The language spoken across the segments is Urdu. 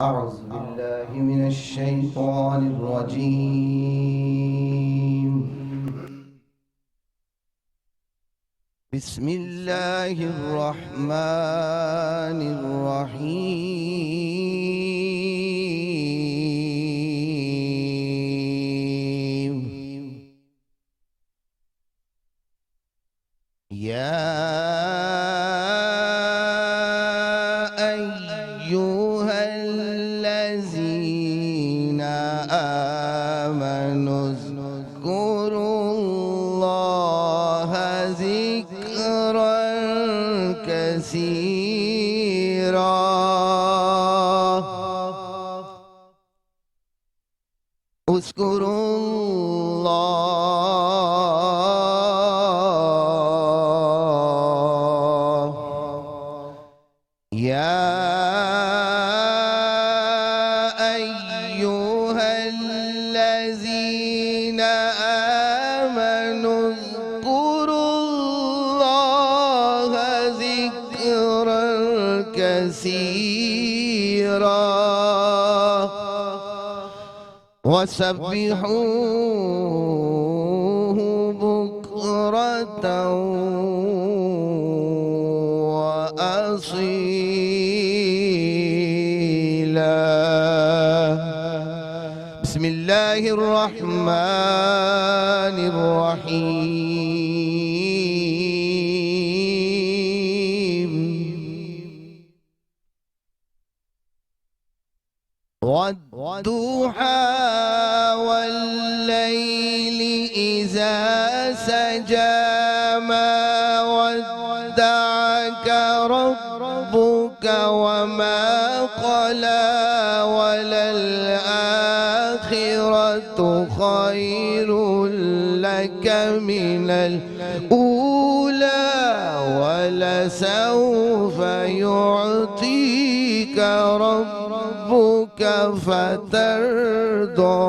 أعوذ بالله من الشيطان الرجيم بسم الله الرحمن الرحيم يا أيها الذين آمنوا اذكروا الله ذكرا كثيرا اذكروا الله يا أيها الذين آمنوا اذكروا الله ذكرا كثيرا وسبحوه بكرة وأصيلا بسم الله الرحمن الرحيم والضحى والليل إذا سجى ما ودعك ربك وما قلى وللآخرة خير لك من الأولى ولسوف يعطيك ربك فترضى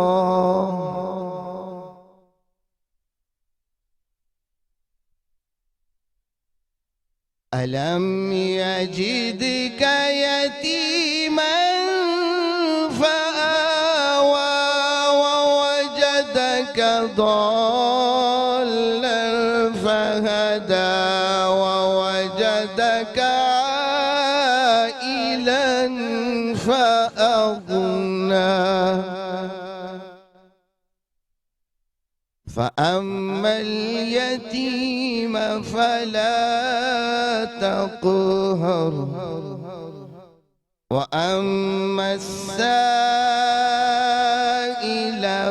ألم يجدك يتيما فآوى ووجدك ضالا فهدى ووجدك عائلا فأغنى فأما اليتيم فلا تقهر وأما السائل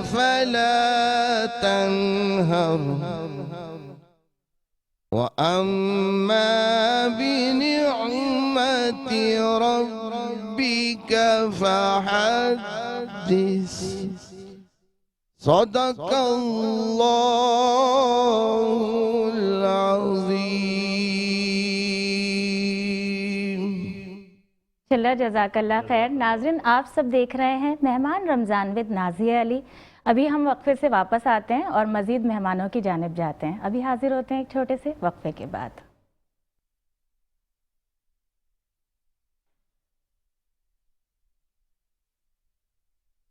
فلا تنهر وأما بنعمة ربك فحدث صدق الله العظیم. چلا جزاک اللہ خیر. ناظرین آپ سب دیکھ رہے ہیں مہمان رمضان ود نازیہ علی. ابھی ہم وقفے سے واپس آتے ہیں اور مزید مہمانوں کی جانب جاتے ہیں. ابھی حاضر ہوتے ہیں ایک چھوٹے سے وقفے کے بعد.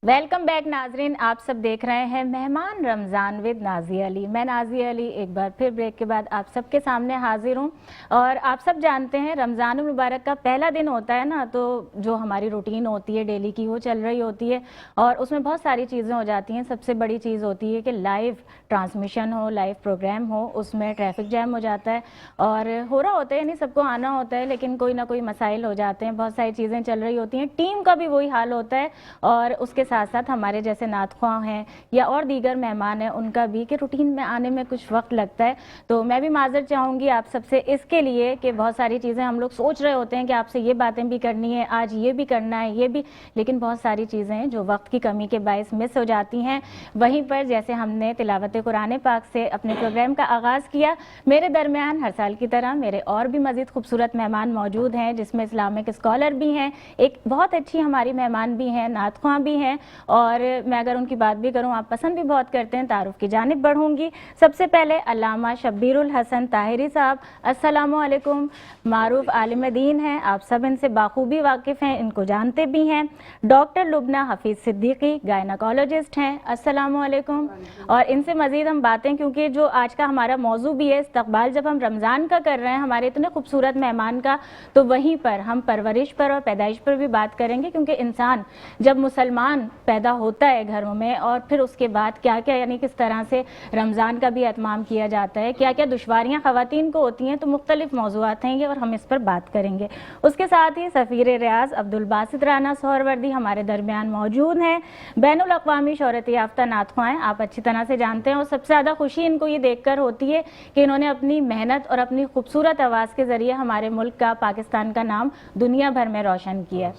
ویلکم بیک ناظرین، آپ سب دیکھ رہے ہیں مہمان رمضان ود نازیہ علی. میں نازیہ علی ایک بار پھر بریک کے بعد آپ سب کے سامنے حاضر ہوں. اور آپ سب جانتے ہیں رمضان المبارک کا پہلا دن ہوتا ہے نا، تو جو ہماری روٹین ہوتی ہے ڈیلی کی وہ چل رہی ہوتی ہے اور اس میں بہت ساری چیزیں ہو جاتی ہیں. سب سے بڑی چیز ہوتی ہے کہ لائیو ٹرانسمیشن ہو، لائیو پروگرام ہو، اس میں ٹریفک جیم ہو جاتا ہے اور ہو رہا ہوتا ہے، یعنی سب کو آنا ہوتا ہے لیکن کوئی نہ کوئی مسائل ہو جاتے ہیں، بہت ساری چیزیں چل رہی ہوتی ہیں. ٹیم کا بھی وہی حال ہوتا ہے اور اس کے ساتھ ساتھ ہمارے جیسے نعت خواں ہیں یا اور دیگر مہمان ہیں ان کا بھی کہ روٹین میں آنے میں کچھ وقت لگتا ہے. تو میں بھی معذرت چاہوں گی آپ سب سے اس کے لیے کہ بہت ساری چیزیں ہم لوگ سوچ رہے ہوتے ہیں کہ آپ سے یہ باتیں بھی کرنی ہے، آج یہ بھی کرنا ہے، یہ بھی، لیکن بہت ساری چیزیں ہیں جو وقت کی کمی کے باعث مس ہو جاتی ہیں. وہیں پر جیسے ہم نے تلاوت قرآن پاک سے اپنے پروگرام کا آغاز کیا، میرے درمیان ہر سال کی طرح میرے اور بھی مزید خوبصورت مہمان موجود ہیں جس میں اسلامک اسکالر بھی ہیں، ایک بہت اچھی ہماری مہمان بھی ہیں، نعت خواں بھی ہیں اور میں اگر ان کی بات بھی کروں آپ پسند بھی بہت کرتے ہیں. تعارف کی جانب بڑھوں گی. سب سے پہلے علامہ شبیر الحسن طاہری صاحب، السلام علیکم. معروف عالم دین ہیں، آپ سب ان سے باخوبی واقف ہیں، ان کو جانتے بھی ہیں. ڈاکٹر لبنہ حفیظ صدیقی گائناکالوجسٹ ہیں، السلام علیکم. اور ان سے مزید ہم باتیں، کیونکہ جو آج کا ہمارا موضوع بھی ہے استقبال جب ہم رمضان کا کر رہے ہیں ہمارے اتنے خوبصورت مہمان کا، تو وہیں پر ہم پرورش پر اور پیدائش پر بھی بات کریں گے. کیونکہ انسان جب مسلمان پیدا ہوتا ہے گھروں میں اور پھر اس کے بعد کیا کیا، یعنی کس طرح سے رمضان کا بھی اہتمام کیا جاتا ہے، کیا کیا دشواریاں خواتین کو ہوتی ہیں، تو مختلف موضوعات ہیں یہ اور ہم اس پر بات کریں گے. اس کے ساتھ ہی سفیر ریاض عبدالباسط رانا سہروردی ہمارے درمیان موجود ہیں، بین الاقوامی شہرت یافتہ نعت خواں ہیں، آپ اچھی طرح سے جانتے ہیں. اور سب سے زیادہ خوشی ان کو یہ دیکھ کر ہوتی ہے کہ انہوں نے اپنی محنت اور اپنی خوبصورت آواز کے ذریعے ہمارے ملک کا، پاکستان کا نام دنیا بھر میں روشن کیا.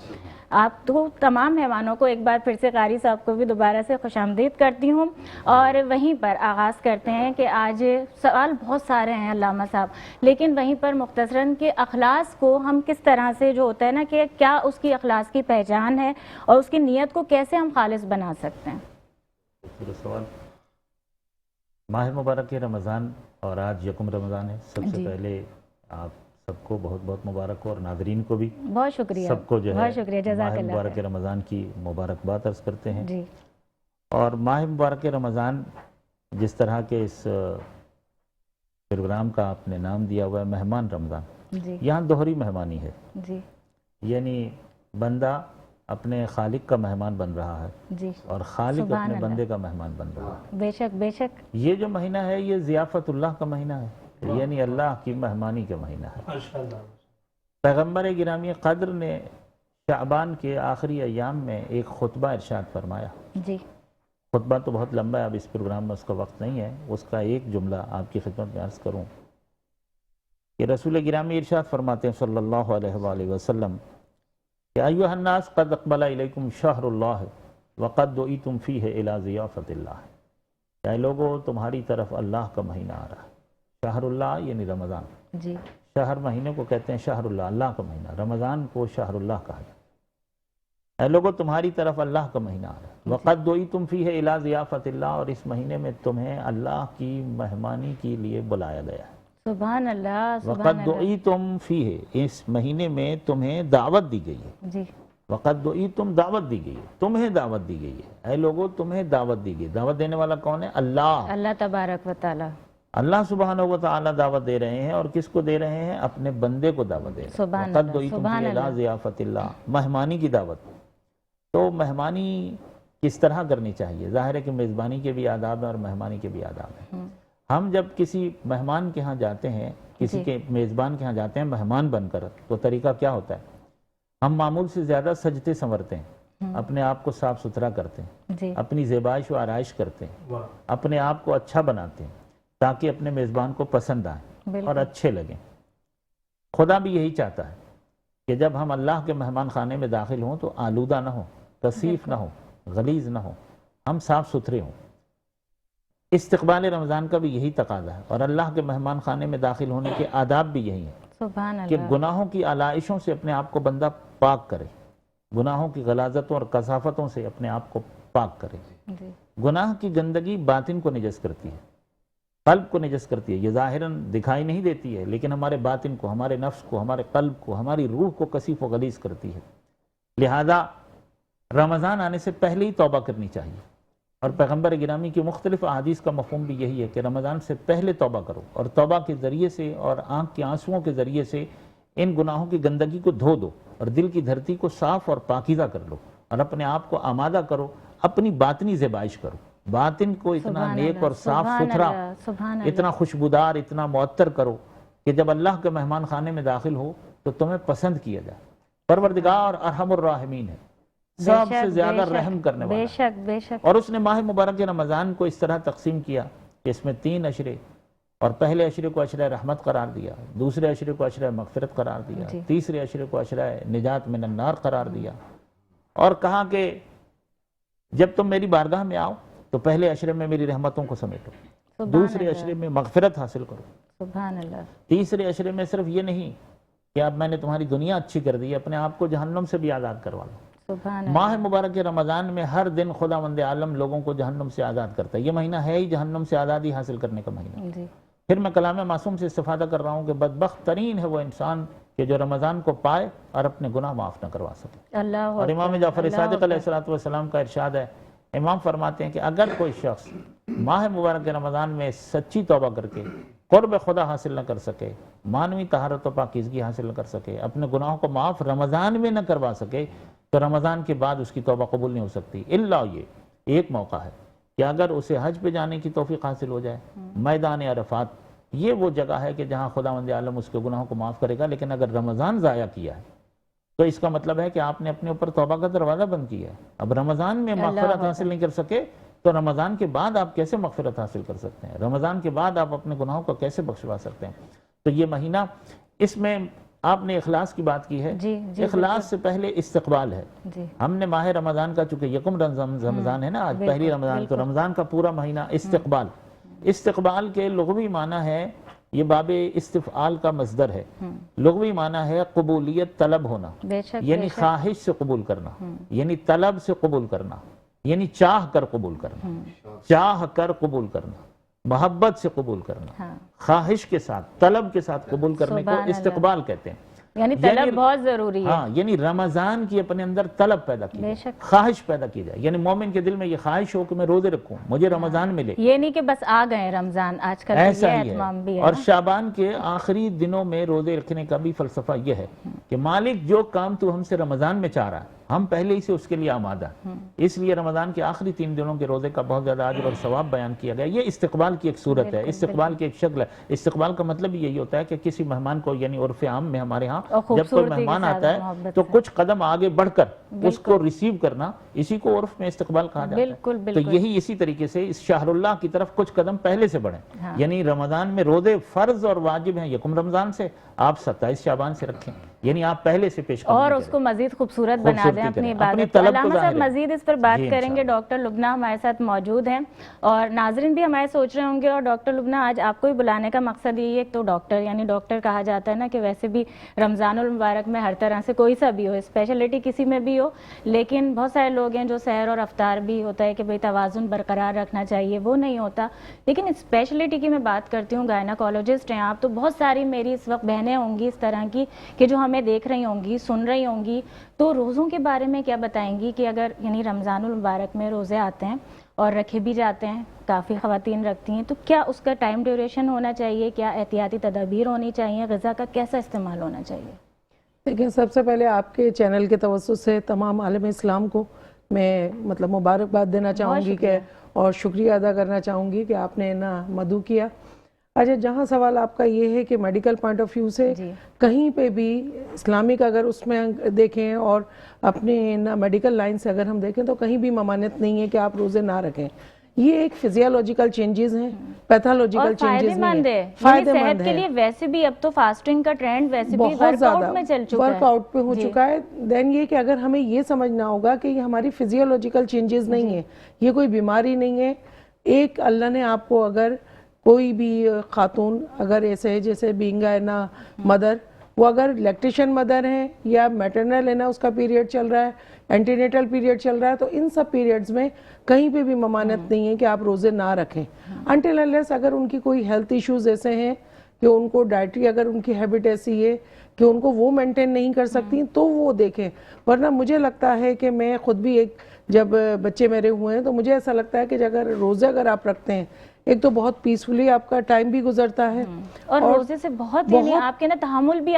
آپ تو تمام مہمانوں کو ایک بار پھر سے قاری صاحب کو بھی دوبارہ سے خوش آمدید کرتی ہوں، اور وہیں پر آغاز کرتے ہیں کہ آج سوال بہت سارے ہیں علامہ صاحب، لیکن وہیں پر مختصراً کہ اخلاص کو ہم کس طرح سے جو ہوتا ہے نا کہ کیا اس کی اخلاص کی پہچان ہے اور اس کی نیت کو کیسے ہم خالص بنا سکتے ہیں؟ سوال ماہ مبارک رمضان اور آج یکم رمضان ہے. سب سے پہلے آپ سب کو بہت بہت مبارک ہو، اور ناظرین کو بھی بہت شکریہ، سب کو جو ہے بہت شکریہ، جزاک ماہ اللہ مبارک خیر. رمضان کی مبارکباد عرض کرتے ہیں. جی اور ماہ مبارک رمضان جس طرح کے اس پروگرام کا آپ نے نام دیا ہوا ہے مہمان رمضان، جی یہاں دوہری مہمانی ہے، جی یعنی بندہ اپنے خالق کا مہمان بن رہا ہے جی، اور خالق سبحان اپنے اللہ. بندے کا مہمان بن رہا ہے. بے شک بے شک. یہ جو مہینہ ہے یہ ضیافت اللہ کا مہینہ ہے، یعنی اللہ کی مہمانی کا مہینہ ہے. پیغمبر گرامی قدر نے شعبان کے آخری ایام میں ایک خطبہ ارشاد فرمایا. جی خطبہ تو بہت لمبا ہے، اب اس پروگرام میں اس کا وقت نہیں ہے، اس کا ایک جملہ آپ کی خدمت میں عرض کروں کہ رسول گرامی ارشاد فرماتے ہیں صلی اللہ علیہ وآلہ وسلم کہ ایھا الناس قد اقبل الیکم شہر اللہ وقد دعیتم فیہ الی ضیافت اللہ. اے لوگو تمہاری طرف اللہ کا مہینہ آ رہا ہے. شہر اللہ یعنی رمضان. جی شہر مہینے کو کہتے ہیں شہر اللہ، اللہ کا مہینہ. رمضان کو شہر اللہ کہا جاتا ہے. اے لوگو تمہاری طرف اللہ کا مہینہ آ رہا ہے. وقد دعیتم فیہ الی ضیافت اللہ، اور اس مہینے میں تمہیں اللہ کی مہمانی کے لیے بلایا گیا ہے. سبحان اللہ سبحان وقد اللہ. دعیتم فیہ، اس مہینے میں تمہیں دعوت دی گئی ہے. جی وقد دعیتم، دعوت دی گئی ہے، تمہیں دعوت دی گئی ہے. اے لوگو تمہیں دعوت دی گئی. دعوت دینے والا کون ہے؟ اللہ. اللہ تبارک و تعالی. اللہ سبحانہ و تعالی دعوت دے رہے ہیں، اور کس کو دے رہے ہیں؟ اپنے بندے کو دعوت دے رہے ہیں. سبحان وقد اللہ، دعیتم سبحان فی اللہ. الی ضیافت اللہ، مہمانی کی دعوت. تو مہمانی کس طرح کرنی چاہیے؟ ظاہر ہے کہ میزبانی کے بھی آداب ہیں اور مہمانی کے بھی آداب ہیں. ہم جب کسی مہمان کے ہاں جاتے ہیں، کسی کے میزبان کے ہاں جاتے ہیں مہمان بن کر، تو طریقہ کیا ہوتا ہے؟ ہم معمول سے زیادہ سجتے سنورتے ہیں، اپنے آپ کو صاف ستھرا کرتے ہیں، جی اپنی زیبائش و آرائش کرتے ہیں، اپنے آپ کو اچھا بناتے ہیں تاکہ اپنے میزبان کو پسند آئیں اور بالکل. اچھے لگیں. خدا بھی یہی چاہتا ہے کہ جب ہم اللہ کے مہمان خانے میں داخل ہوں تو آلودہ نہ ہوں، کثیف نہ ہوں، غلیظ نہ ہوں، ہم صاف ستھرے ہوں. استقبال رمضان کا بھی یہی تقاضا ہے، اور اللہ کے مہمان خانے میں داخل ہونے کے آداب بھی یہی ہیں سبحان کہ اللہ. گناہوں کی علائشوں سے اپنے آپ کو بندہ پاک کرے، گناہوں کی غلاظتوں اور کثافتوں سے اپنے آپ کو پاک کرے. جی گناہ کی گندگی باطن کو نجس کرتی ہے، قلب کو نجس کرتی ہے. یہ ظاہراً دکھائی نہیں دیتی ہے، لیکن ہمارے باطن کو، ہمارے نفس کو، ہمارے قلب کو، ہماری روح کو کثیف و غلیظ کرتی ہے. لہذا رمضان آنے سے پہلے ہی توبہ کرنی چاہیے، اور پیغمبر گرامی کی مختلف احادیث کا مفہوم بھی یہی ہے کہ رمضان سے پہلے توبہ کرو، اور توبہ کے ذریعے سے اور آنکھ کے آنسوؤں کے ذریعے سے ان گناہوں کی گندگی کو دھو دو، اور دل کی دھرتی کو صاف اور پاکیزہ کر لو، اور اپنے آپ کو آمادہ کرو، اپنی باطنی زیبائش کرو. باطن کو اتنا سبحان نیک اللہ، اور صاف سبحان ستھرا، اللہ، سبحان اللہ. اتنا خوشبودار، اتنا معطر کرو کہ جب اللہ کے مہمان خانے میں داخل ہو تو تمہیں پسند کیا جائے. پروردگار ارحم الراحمین ہے، سب بے سے شک، زیادہ بے شک، رحم کرنے والا بے ہے. شک بے شک. اور اس نے ماہ مبارک رمضان کو اس طرح تقسیم کیا کہ اس میں 3 اشرے، اور پہلے اشرے کو اشرہ رحمت قرار دیا، دوسرے اشرے کو اشرہ مغفرت قرار دیا، جی. تیسرے اشرے کو اشرہ نجات من النار قرار دیا، اور کہا کہ جب تم میری بارگاہ میں آؤ تو پہلے اشرے میں میری رحمتوں کو سمیٹو، سبحان دوسرے اللہ، اشرے میں مغفرت حاصل کرو، سبحان اللہ. تیسرے اشرے میں صرف یہ نہیں کہ اب میں نے تمہاری دنیا اچھی کر دی، اپنے آپ کو جہنم سے بھی آزاد کروا لو. سبحان ماہ اللہ. مبارک رمضان میں ہر دن خداوند عالم لوگوں کو جہنم سے آزاد کرتا ہے. یہ مہینہ ہے ہی جہنم سے آزادی حاصل کرنے کا مہینہ. جی پھر میں کلام معصوم سے استفادہ کر رہا ہوں کہ بدبخت ترین ہے وہ انسان کہ جو رمضان کو پائے اور اپنے گناہ معاف نہ کروا سکے. اللہ اور امام اکبر، جعفر اللہ صادق اکبر. علیہ السلام کا ارشاد ہے، امام فرماتے ہیں کہ اگر کوئی شخص ماہ مبارک رمضان میں سچی توبہ کر کے قرب خدا حاصل نہ کر سکے، مانوی طہارت و پاکیزگی حاصل نہ کر سکے، اپنے گناہوں کو معاف رمضان میں نہ کروا سکے، تو رمضان کے بعد اس کی توبہ قبول نہیں ہو سکتی. الا یہ ایک موقع ہے کہ اگر اسے حج پہ جانے کی توفیق حاصل ہو جائے، میدان عرفات یہ وہ جگہ ہے کہ جہاں خداوند عالم اس کے گناہوں کو معاف کرے گا. لیکن اگر رمضان ضائع کیا ہے تو اس کا مطلب ہے کہ آپ نے اپنے اوپر توبہ کا دروازہ بند کیا ہے. اب رمضان میں مغفرت حاصل نہیں کر سکے تو رمضان کے بعد آپ کیسے مغفرت حاصل کر سکتے ہیں؟ رمضان کے بعد آپ اپنے گناہوں کو کیسے بخشوا سکتے ہیں؟ تو یہ مہینہ، اس میں آپ نے اخلاص کی بات کی ہے. جی اخلاص سے پہلے استقبال ہے. ہم نے ماہ رمضان کا چونکہ یکم رمضان ہے نا آج، پہلی رمضان، تو رمضان کا پورا مہینہ استقبال کے لغوی معنی ہے، یہ باب استفعال کا مصدر ہے. لغوی معنی ہے قبولیت، طلب ہونا، یعنی خواہش سے قبول کرنا، یعنی طلب سے قبول کرنا، یعنی چاہ کر قبول کرنا، محبت سے قبول کرنا، خواہش کے ساتھ، طلب کے ساتھ قبول کرنے کو استقبال کہتے ہیں. یعنی طلب بہت ضروری ہے. ہاں، یعنی رمضان کی اپنے اندر طلب پیدا کی جائے، خواہش پیدا کی جائے. یعنی مومن کے دل میں یہ خواہش ہو کہ میں روزے رکھوں، مجھے رمضان ملے. یہ نہیں کہ بس آ گئے رمضان، آج کل ایسا ہی ہے. اور شعبان کے آخری دنوں میں روزے رکھنے کا بھی فلسفہ یہ ہے کہ مالک جو کام تو ہم سے رمضان میں چاہ رہا ہے، ہم پہلے ہی سے اس کے لیے آمادہ ہیں. اس لیے رمضان کے آخری 3 دنوں کے روزے کا بہت زیادہ اجر اور ثواب بیان کیا گیا. یہ استقبال کی ایک صورت ہے، استقبال کی ایک شکل ہے. استقبال کا مطلب یہی ہوتا ہے کہ کسی مہمان کو، یعنی عرف عام میں ہمارے ہاں جب کوئی مہمان آتا ہے تو کچھ قدم آگے بڑھ کر اس کو ریسیو کرنا، اسی کو عرف میں استقبال کہا جاتا ہے. تو یہی اسی طریقے سے اس شہر اللہ کی طرف کچھ قدم پہلے سے بڑھیں. یعنی رمضان میں روزے فرض اور واجب ہیں یکم رمضان سے، آپ 27 شعبان سے رکھیں، یعنی آپ پہلے سے پیش اور اس کو مزید خوبصورت بنا دیں اپنی عبادت. علامہ صاحب مزید اس پر بات کریں گے. ڈاکٹر لبنہ ہمارے ساتھ موجود ہیں اور ناظرین بھی ہمارے سوچ رہے ہوں گے. اور ڈاکٹر لبنہ، آج آپ کو بھی بلانے کا مقصد یہی ہے، تو ڈاکٹر یعنی ڈاکٹر کہا جاتا ہے نا کہ ویسے بھی رمضان المبارک میں ہر طرح سے کوئی سا بھی ہو، اسپیشلٹی کسی میں بھی ہو، لیکن بہت سارے لوگ ہیں جو سحر اور افطار بھی ہوتا ہے کہ بھئی توازن برقرار رکھنا چاہیے، وہ نہیں ہوتا. لیکن اسپیشلٹی کی میں بات کرتی ہوں، گائناکالوجسٹ ہیں آپ، تو بہت ساری میری اس وقت بہنیں ہوں گی اس طرح کی کہ جو ہمیں دیکھ رہی ہوں گی، سن رہی ہوں گی. تو روزوں کے بارے میں کیا بتائیں گی کہ اگر یعنی رمضان المبارک میں روزے آتے ہیں اور رکھے بھی جاتے ہیں، کافی خواتین رکھتی ہیں، تو کیا اس کا ٹائم ڈیوریشن ہونا چاہیے، کیا احتیاطی تدابیر ہونی چاہیے، غذا کا کیسا استعمال ہونا چاہیے؟ دیکھیں، سب سے پہلے آپ کے چینل کے توسط سے تمام عالم اسلام کو میں مبارکباد دینا چاہوں گی کہ اور شکریہ ادا کرنا چاہوں گی کہ آپ نے نا مدعو کیا. اچھا، جہاں سوال آپ کا یہ ہے کہ میڈیکل پوائنٹ آف ویو سے کہیں پہ بھی اسلامک اگر اس میں دیکھیں اور اپنے میڈیکل لائن سے اگر ہم دیکھیں تو کہیں بھی ممانعت نہیں ہے کہ آپ روزے نہ رکھیں. یہ ایک فزیولوجیکل چینجز ہیں، پیتھولوجیکل چینجز نہیں ہیں، فائدہ مند ہے. صحت کے لیے ویسے بھی اب تو فاسٹنگ کا ٹرینڈ ویسے بھی ورک آؤٹ میں چل چکا ہے، ورک آؤٹ پہ ہو چکا ہے. دین یہ کہ اگر ہمیں یہ سمجھنا ہوگا کہ یہ ہماری فزیولوجیکل چینجز نہیں ہیں، یہ کوئی بیماری نہیں ہے. ایک اللہ نے آپ کو، اگر کوئی بھی خاتون اگر ایسے جیسے بینگ ہے نا مدر، وہ اگر لیکٹیشن مدر ہیں یا میٹرنل ہے نا، اس کا پیریڈ چل رہا ہے، اینٹینیٹل پیریڈ چل رہا ہے، تو ان سب پیریڈز میں کہیں پہ بھی ممانعت نہیں ہے کہ آپ روزے نہ رکھیں. انٹل انلیس اگر ان کی کوئی ہیلتھ ایشوز ایسے ہیں کہ ان کو ڈائٹری، اگر ان کی ہیبٹ ایسی ہے کہ ان کو وہ مینٹین نہیں کر سکتی تو وہ دیکھیں. ورنہ مجھے لگتا ہے کہ میں خود بھی جب بچے میرے ہوئے ہیں تو مجھے ایسا لگتا ہے کہ اگر روزے اگر آپ رکھتے ہیں، ایک تو بہت پیسفلی آپ کا ٹائم بھی گزرتا ہے اور روزے سے بہت یعنی آپ کے نا تحمل بھی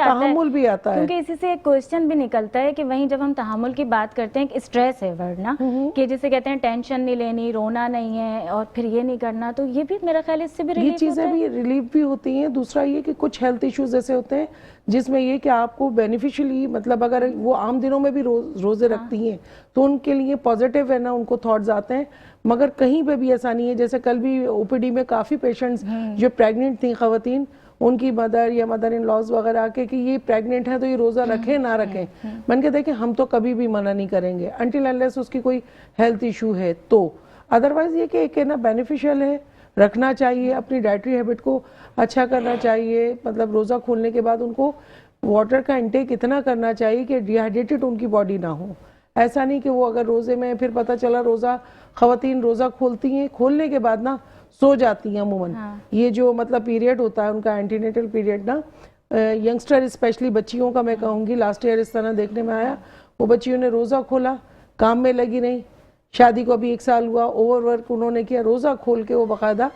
آتا ہے کیونکہ اسی سے ایک کوئسچن بھی نکلتا ہے کہ وہیں جب ہم تحمل کی بات کرتے ہیں، ایک اسٹریس ہے ورڈ نا کہ جسے کہتے ہیں ٹینشن نہیں لینی، رونا نہیں ہے اور پھر یہ نہیں کرنا، تو یہ بھی میرا خیال اس سے بھی ریلیف ہوتا ہے. یہ چیزیں بھی ریلیف بھی ہوتی ہیں. دوسرا یہ کہ کچھ ہیلتھ ایشوز ایسے ہوتے ہیں جس میں یہ کہ آپ کو بینیفیشلی، مطلب اگر وہ عام دنوں میں بھی روزے رکھتی ہیں تو ان کے لیے پازیٹیو ہے نا، ان کو تھاٹس آتے ہیں. مگر کہیں پہ بھی ایسا نہیں ہے. جیسے کل بھی او پی ڈی میں کافی پیشنٹس جو پریگننٹ تھیں خواتین، ان کی مدر یا مدر ان لاز وغیرہ آ کے کہ یہ پریگننٹ ہے تو یہ روزہ رکھیں نہ رکھیں. میں نے کہا دیکھیں، ہم تو کبھی بھی منع نہیں کریں گے انٹل انلیس اس کی کوئی ہیلتھ ایشو ہے تو. ادروائز یہ کہ ایک ہے نا بینیفیشل ہے، رکھنا چاہیے. اپنی ڈائٹری ہیبٹ کو اچھا کرنا چاہیے. مطلب روزہ کھولنے کے بعد ان کو واٹر کا انٹیک اتنا کرنا چاہیے کہ ڈی ہائیڈریٹڈ ان کی باڈی نہ ہو. ایسا نہیں کہ وہ اگر روزے میں پھر پتہ چلا روزہ، خواتین روزہ کھولتی ہیں، کھولنے کے بعد نا سو جاتی ہیں عموماً. یہ جو مطلب پیریڈ ہوتا ہے ان کا اینٹینیٹل پیریڈ نا، ینگسٹر اسپیشلی بچیوں کا میں کہوں گی، لاسٹ ایئر اس طرح دیکھنے میں آیا، وہ بچیوں نے روزہ کھولا، کام میں لگی نہیں، شادی کو ابھی 1 سال ہوا، اوور ورک انہوں نے کیا، روزہ کھول کے وہ باقاعدہ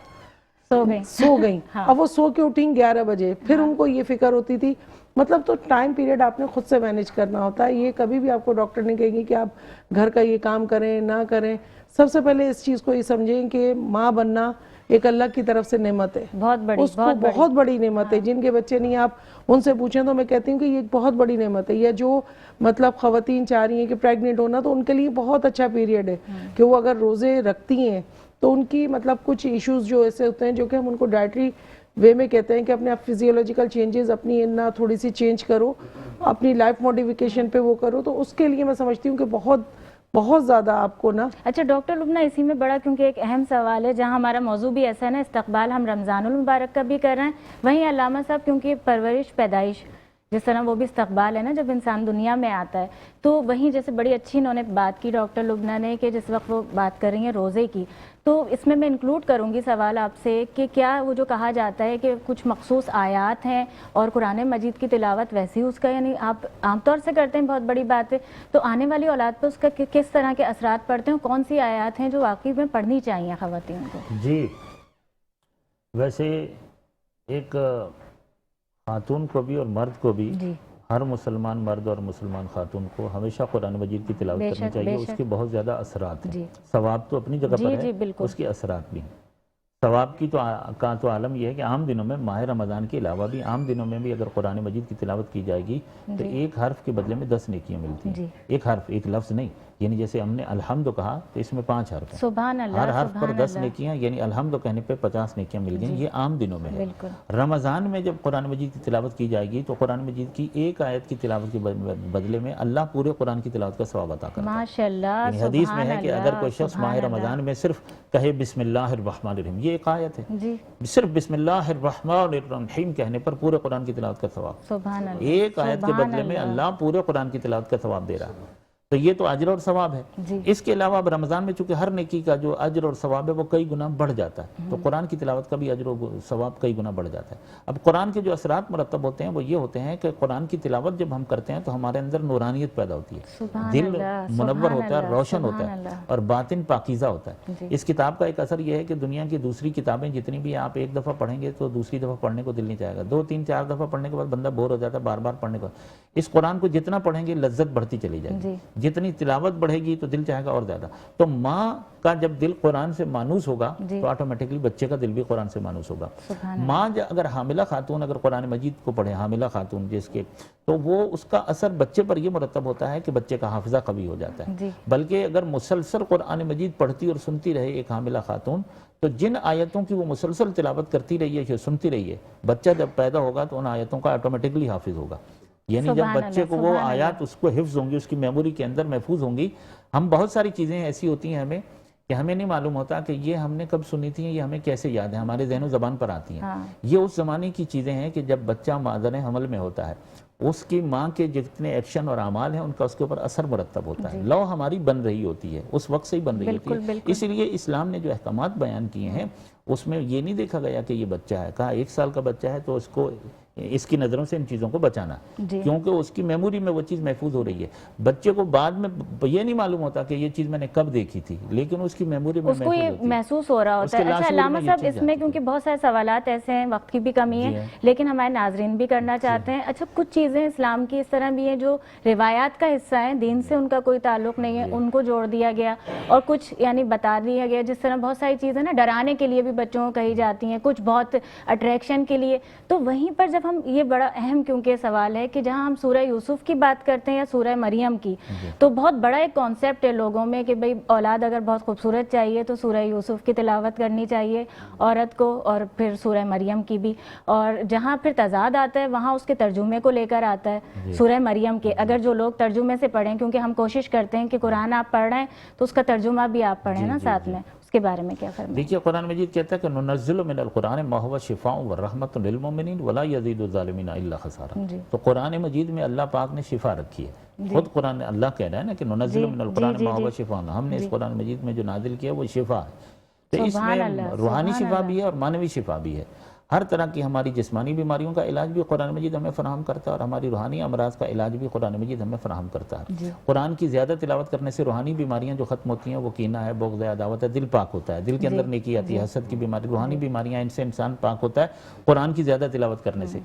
سو گئیں. اب وہ سو کے اٹھیں 11 بجے، پھر ان کو یہ فکر ہوتی تھی. مطلب تو ٹائم پیریڈ آپ نے خود سے مینیج کرنا ہوتا ہے. یہ کبھی بھی آپ کو ڈاکٹر نہیں کہے گی کہ آپ گھر کا یہ کام کریں نہ کریں. سب سے پہلے اس چیز کو یہ سمجھیں کہ ماں بننا ایک اللہ کی طرف سے نعمت ہے، اس کو بہت بڑی نعمت ہے. جن کے بچے نہیں آپ ان سے پوچھیں تو میں کہتی ہوں کہ یہ ایک بہت بڑی نعمت ہے. یا جو مطلب خواتین چاہ رہی ہیں کہ پریگننٹ ہونا، تو ان کے لیے بہت اچھا پیریڈ ہے کہ وہ اگر روزے رکھتی ہیں تو ان کی مطلب کچھ ایشوز جو ایسے ہوتے ہیں جو کہ ہم ان کو ڈائٹری وے میں کہتے ہیں کہ اپنے آپ فزیولوجیکل چینجز اپنی نہ تھوڑی سی چینج کرو، اپنی لائف موڈیفیکیشن پہ وہ کرو، تو اس کے لیے میں سمجھتی ہوں کہ بہت زیادہ آپ کو نا. اچھا ڈاکٹر لبنہ، اسی میں بڑا کیونکہ ایک اہم سوال ہے جہاں ہمارا موضوع بھی ایسا ہے نا، استقبال ہم رمضان المبارک کا بھی کر رہے ہیں، وہیں علامہ صاحب کیونکہ پرورش پیدائش جس طرح وہ بھی استقبال ہے نا جب انسان دنیا میں آتا ہے، تو وہیں جیسے بڑی اچھی انہوں نے بات کی ڈاکٹر لبنہ نے کہ جس وقت وہ بات کر رہی ہیں روزے کی، تو اس میں انکلوڈ کروں گی سوال آپ سے کہ کیا وہ جو کہا جاتا ہے کہ کچھ مخصوص آیات ہیں اور قرآن مجید کی تلاوت ویسی اس کا یعنی آپ عام طور سے کرتے ہیں، بہت بڑی بات ہے، تو آنے والی اولاد پہ اس کا کس طرح کے اثرات پڑتے ہیں، کون سی آیات ہیں جو واقعی میں پڑھنی چاہیے خواتین کو؟ جی ویسے ایک خاتون کو بھی اور مرد کو بھی، جی ہر مسلمان مرد اور مسلمان خاتون کو ہمیشہ قرآن مجید کی تلاوت بے کرنی شک، چاہیے. بے اس شک. کے بہت زیادہ اثرات ہیں. جی ثواب تو اپنی جگہ جی پر جی ہے، بالکل. اس کے اثرات بھی ہیں. ثواب کی تو عالم یہ ہے کہ عام دنوں میں ماہ رمضان کے علاوہ بھی عام دنوں میں بھی اگر قرآن مجید کی تلاوت کی جائے گی تو ایک حرف کے بدلے میں 10 نیکیاں ملتی ہیں. جی. ایک حرف، ایک لفظ نہیں، یعنی جیسے ہم نے الحمد کہا تو اس میں 5 حرف ہیں. سبحان اللہ، ہر حرف پر سبحان 10 اللہ. نیکیاں، یعنی الحمد کہنے پہ 50 نیکیاں مل گئیں. یہ عام دنوں میں ہے. بالکل. رمضان میں جب قرآن مجید کی تلاوت کی جائے گی تو قرآن مجید کی ایک آیت کی تلاوت کے بدلے میں اللہ پورے قرآن کی تلاوت کا ثواب عطا کرتا ہے. ماشاءاللہ، یعنی حدیث میں ہے کہ سبحان اگر کوئی اللہ، شخص ماہ سبحان رمضان میں صرف کہے بسم اللہ الرحمن الرحیم، یہ ایک آیت ہے، جی صرف بسم اللہ الرحمن الرحیم کہنے پر پورے قرآن کی تلاوت کا ثواب. سبحان اللہ، ایک آیت کے سبحان بدلے میں اللہ. اللہ پورے قرآن کی تلاوت کا ثواب دے رہا ہے. تو یہ تو اجر اور ثواب ہے. جی. اس کے علاوہ اب رمضان میں چونکہ ہر نیکی کا جو اجر اور ثواب ہے وہ کئی گنا بڑھ جاتا ہے، تو قرآن کی تلاوت کا بھی اجر و ثواب کئی گنا بڑھ جاتا ہے. اب قرآن کے جو اثرات مرتب ہوتے ہیں وہ یہ ہوتے ہیں کہ قرآن کی تلاوت جب ہم کرتے ہیں تو ہمارے اندر نورانیت پیدا ہوتی ہے، سبحان دل اللہ، منور سبحان ہوتا ہے، اللہ، روشن ہوتا سبحان ہے، اللہ. اور باطن پاکیزہ ہوتا ہے. جی. اس کتاب کا ایک اثر یہ ہے کہ دنیا کی دوسری کتابیں جتنی بھی آپ ایک دفعہ پڑھیں گے تو دوسری دفعہ پڑھنے کو دل نہیں چاہے گا. 2 3 4 دفعہ پڑھنے کے بعد بندہ بور ہو جاتا ہے بار بار پڑھنے کو. اس قرآن کو جتنا پڑھیں گے لذت بڑھتی چلی جائے گی، جتنی تلاوت بڑھے گی تو دل چاہے گا اور زیادہ. تو ماں کا جب دل قرآن سے مانوس ہوگا تو آٹومیٹکلی بچے کا دل بھی قرآن سے مانوس ہوگا. ماں اگر حاملہ خاتون اگر قرآن مجید کو پڑھے، حاملہ خاتون جس کے، تو وہ اس کا اثر بچے پر یہ مرتب ہوتا ہے کہ بچے کا حافظہ قوی ہو جاتا ہے. بلکہ اگر مسلسل قرآن مجید پڑھتی اور سنتی رہے ایک حاملہ خاتون، تو جن آیتوں کی وہ مسلسل تلاوت کرتی رہی ہے، سنتی رہی ہے، بچہ جب پیدا ہوگا تو ان آیتوں کا آٹومیٹکلی حافظ ہوگا. یعنی جب بچے کو وہ آیات اس کو حفظ ہوں گی، اس کی میموری کے اندر محفوظ ہوں گی. ہم بہت ساری چیزیں ایسی ہوتی ہیں ہمیں کہ ہمیں نہیں معلوم ہوتا کہ یہ ہم نے کب سنی تھی، یہ ہمیں کیسے یاد ہے، ہمارے ذہن و زبان پر آتی ہیں. یہ اس زمانے کی چیزیں ہیں کہ جب بچہ مادر حمل میں ہوتا ہے، اس کی ماں کے جتنے ایکشن اور اعمال ہیں ان کا اس کے اوپر اثر مرتب ہوتا ہے. لو ہماری بن رہی ہوتی ہے، اس وقت سے ہی بن رہی ہوتی ہے. اس لیے اسلام نے جو احکامات بیان کیے ہیں اس میں یہ نہیں دیکھا گیا کہ یہ بچہ ہے، کہا 1 سال کا بچہ ہے تو اس کو اس کی نظروں سے ان چیزوں کو بچانا، کیونکہ اس کی میموری میں وہ چیز محفوظ ہو رہی ہے. بچے کو بعد میں یہ نہیں معلوم ہوتا کہ یہ چیز میں نے کب دیکھی تھی، لیکن اس کی میموری میں اس کو یہ محسوس ہو رہا ہوتا ہے. اچھا علامہ صاحب، اس میں کیونکہ بہت سارے سوالات ایسے ہیں، وقت کی بھی کمی ہے، لیکن ہمارے ناظرین بھی کرنا چاہتے ہیں. اچھا کچھ چیزیں اسلام کی اس طرح بھی ہیں جو روایات کا حصہ ہیں، دین سے ان کا کوئی تعلق نہیں ہے، ان کو جوڑ دیا گیا، اور کچھ یعنی بتا دیا گیا. جس طرح بہت ساری چیزیں نا ڈرانے کے لیے بھی بچوں کو کہی جاتی ہیں، کچھ بہت اٹریکشن کے لیے. تو وہیں پر جب ہم یہ بڑا اہم کیونکہ سوال ہے کہ جہاں ہم سورہ یوسف کی بات کرتے ہیں یا سورہ مریم کی، تو بہت بڑا ایک کانسیپٹ ہے لوگوں میں کہ بھئی اولاد اگر بہت خوبصورت چاہیے تو سورہ یوسف کی تلاوت کرنی چاہیے عورت کو، اور پھر سورہ مریم کی بھی. اور جہاں پھر تضاد آتا ہے وہاں اس کے ترجمے کو لے کر آتا ہے سورہ مریم کے. اگر جو لوگ ترجمے سے پڑھیں، کیونکہ ہم کوشش کرتے ہیں کہ قرآن آپ پڑھ رہے ہیں تو اس کا ترجمہ بھی آپ پڑھیں نا ساتھ میں، اس کے بارے میں کیا فرمائیں؟ دیکھیے قرآن مجید کہتا ہے کہ ننزل من القرآن ما هو شفاء ورحمۃ للمؤمنین ولا یزید الظالمین الا خسارا. تو قرآن مجید میں اللہ پاک نے شفا رکھی ہے. خود قرآن اللہ کہہ رہا ہے نا کہ ننزل من القرآن ما هو شفاء، ہم نے اس قرآن مجید میں جو نازل کیا وہ شفا ہے. تو اس میں روحانی شفا بھی ہے اور معنوی شفا بھی ہے. ہر طرح کی ہماری جسمانی بیماریوں کا علاج بھی قرآن مجید ہمیں فراہم کرتا ہے، اور ہماری روحانی امراض کا علاج بھی قرآن مجید ہمیں فراہم کرتا ہے. قرآن کی زیادہ تلاوت کرنے سے روحانی بیماریاں جو ختم ہوتی ہیں وہ کینہ ہے، بغض ہے، عداوت ہے، دل پاک ہوتا ہے، دل کے اندر نیکی آتی ہے، حسد کی بیماری، روحانی بیماریاں، ان سے انسان پاک ہوتا ہے قرآن کی زیادہ تلاوت کرنے سے.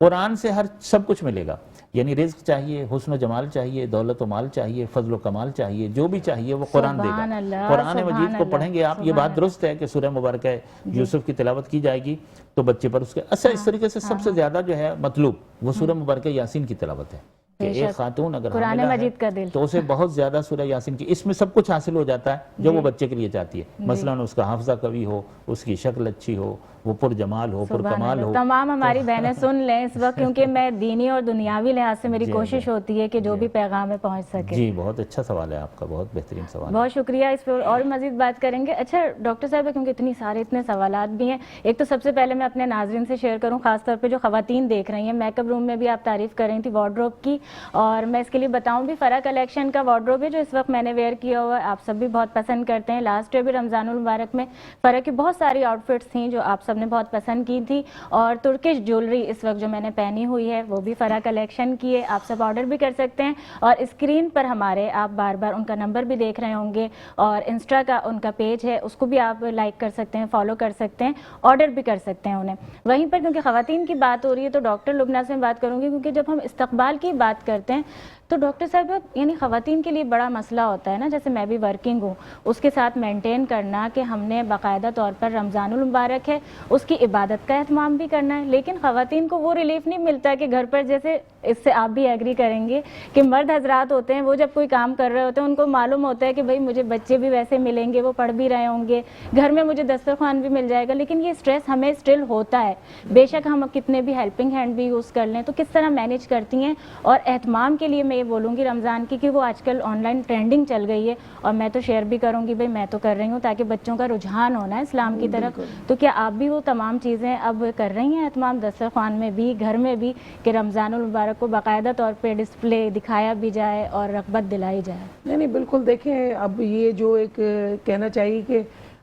قرآن سے ہر سب کچھ ملے گا، یعنی رزق چاہیے، حسن و جمال چاہیے، دولت و مال چاہیے، فضل و کمال چاہیے، جو بھی چاہیے وہ قرآن دے گا. قرآن مجید کو پڑھیں گے آپ، یہ بات درست ہے کہ سورہ مبارکہ یوسف کی تلاوت کی جائے گی تو بچے پر اس کے اثر. اس طریقے سے سب سے زیادہ جو ہے مطلوب وہ سورہ مبارکہ یاسین کی تلاوت ہے. کہ ایک خاتون اگر قرآن حاملہ ہے مجید کا دل تو اسے بہت زیادہ سورہ یاسین کی اس میں سب کچھ حاصل ہو جاتا ہے جو وہ بچے کے لیے چاہتی ہے. مثلاً اس کا حافظہ قوی ہو, اس کی شکل اچھی ہو, وہ پر جمال ہو, پر کمال ہو. تمام ہماری بہنیں سن لیں اس وقت, کیونکہ میں دینی اور دنیاوی لحاظ سے میری کوشش ہوتی ہے کہ جو بھی پیغام ہے پہنچ سکے. جی بہت اچھا سوال ہے آپ کا, بہت بہترین سوال ہے. بہت شکریہ, اس پر اور مزید بات کریں گے. اچھا ڈاکٹر صاحب, کیونکہ اتنے سوالات بھی ہیں, ایک تو سب سے پہلے میں اپنے ناظرین سے شیئر کروں, خاص طور پہ جو خواتین دیکھ رہی ہیں, میک اپ روم میں بھی آپ تعریف کر رہی تھی وارڈروب کی, اور میں اس کے لیے بتاؤں بھی فرا کلیکشن کا وارڈروب ہے جو اس وقت میں نے ویئر کیا ہوا ہے, آپ سب بھی بہت پسند کرتے ہیں. لاسٹ ایئر بھی رمضان المبارک میں فرا کی بہت ساری آؤٹ فٹس تھیں جو آپ سب نے بہت پسند کی تھی, اور ترکش جولری اس وقت جو میں نے پہنی ہوئی ہے وہ بھی فرا کلیکشن کی ہے. آپ سب آرڈر بھی کر سکتے ہیں, اور اسکرین پر ہمارے آپ بار بار ان کا نمبر بھی دیکھ رہے ہوں گے, اور انسٹا کا ان کا پیج ہے اس کو بھی آپ لائک کر سکتے ہیں, فالو کر سکتے ہیں, آرڈر بھی کر سکتے ہیں انہیں وہیں پر. کیونکہ خواتین کی بات ہو رہی ہے تو ڈاکٹر لبنہ سے بات کروں گی, کیونکہ جب ہم استقبال کی بات کرتے ہیں تو ڈاکٹر صاحب یعنی خواتین کے لیے بڑا مسئلہ ہوتا ہے نا, جیسے میں بھی ورکنگ ہوں, اس کے ساتھ مینٹین کرنا کہ ہم نے باقاعدہ طور پر رمضان المبارک ہے اس کی عبادت کا اہتمام بھی کرنا ہے, لیکن خواتین کو وہ ریلیف نہیں ملتا کہ گھر پر, جیسے اس سے آپ بھی ایگری کریں گے کہ مرد حضرات ہوتے ہیں وہ جب کوئی کام کر رہے ہوتے ہیں ان کو معلوم ہوتا ہے کہ بھائی مجھے بچے بھی ویسے ملیں گے, وہ پڑھ بھی رہے ہوں گے, گھر میں مجھے دسترخوان بھی مل جائے گا, لیکن یہ اسٹریس ہمیں اسٹل ہوتا ہے. بے شک ہم کتنے بھی ہیلپنگ ہینڈ بھی یوز کر لیں, تو کس طرح مینیج کرتی ہیں؟ اور اہتمام کے لیے میں یہ بولوں گی رمضان کی کہ وہ آج کل آن لائن ٹرینڈنگ چل گئی ہے, اور میں تو شیئر بھی کروں گی, بھائی میں تو کر رہی ہوں تاکہ بچوں کا رجحان ہونا ہے اسلام کی طرف, تو کیا آپ بھی وہ تمام چیزیں اب کر رہی ہیں اہتمام دسترخوان میں بھی, گھر میں بھی, کہ رمضان المبارک کو باقاعدہ طور پہ ڈسپلے دکھایا بھی جائے اور رغبت دلائی جائے؟ نہیں بالکل, دیکھیں اب یہ جو ایک کہنا چاہیے کہ